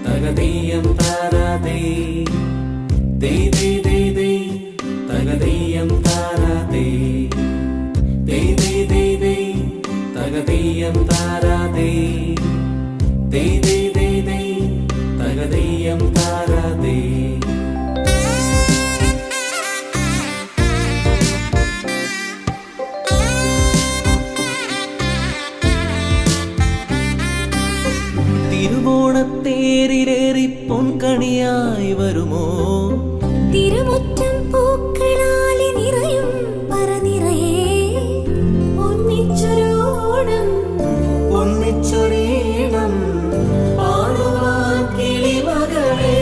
തകതീയം താരാതേ ദേ ദേ ദേ ദേ തകതീയം താരാതേ ദേ ദേ ദേ ദേ തകതീയം താരാതേ ദേ ദേ ദേ ദേ തകതീയം താരാതേ തിരുവോണത്തേരിലേറി പൊൻകണിയായി വരുമോ തിരുമുറ്റം പൂക്കളാലെ നിറയും പറനിറയെ ഒന്നിച്ചൊരോണം ഒന്നിച്ചൊരീണം പാടുവാൻ കിളിമകളേ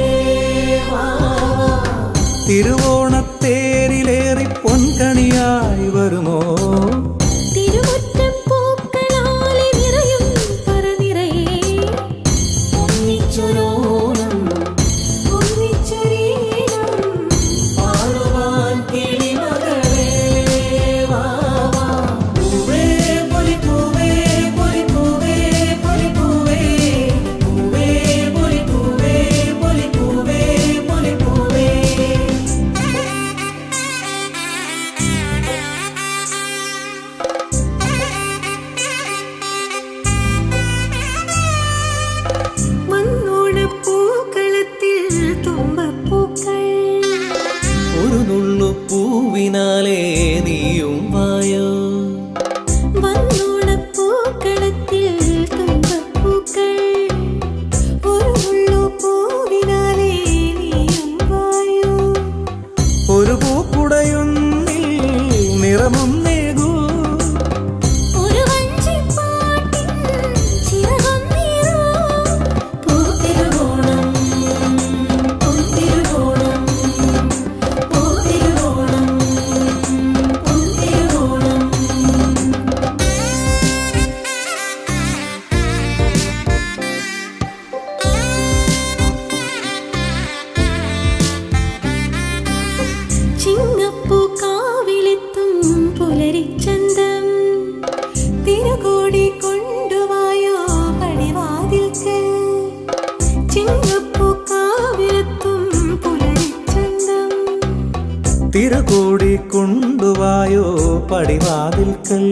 തിരുവോണത്തേരിലേറി പൊൻകണിയായി വരുമോ തിരുമുറ്റം പൂക്കളാലെ നിറയും പറനിറയെ ഒന്നിച്ചൊരോണം ഒന്നിച്ചൊരീണം പാടുവാൻ കിളിമകളേ പൂവേ പൊലിപ്പൂവേ പൊലിപ്പൂവേ പൊലിപ്പൂവേ പൂവേ പൊലിപ്പൂവേ പൊലിപ്പൂവേ പൊലിപ്പൂവേ മണ്ണോണപ്പൂക്കളത്തിൽ തുമ്പപ്പൂക്കൾ ഒരു നുള്ളു പൂവിനാലേ നീയും വായോ മണ്ണോണപ്പൂക്കളത്തിൽ തുമ്പപ്പൂക്കൾ ഒരു മുള്ളു പൂവിനാലെ നീയും വായോ ഒരു പൂക്കുടയുന്നിൽ നിറമൊന്നേകൂ ഒരു വഞ്ചിപ്പാട്ടിൻ ചിറകൊന്നീറോ പൂത്തിരുവോണം പൂത്തിരുവോണം പൂത്തിരുവോണം പൂത്തിരുവോണം ചിങ്ങപ്പൂക്കാവിലെത്തും പുലരിച്ചന്തം തിരുകോടി കൊണ്ടുവായോ പടിവാതിൽക്കൽ ചിങ്ങപ്പൂക്കാവിലെത്തും പുലരിച്ചന്തം തിരുകൂടി കൊണ്ടുവായോ പടിവാതിൽക്കൽ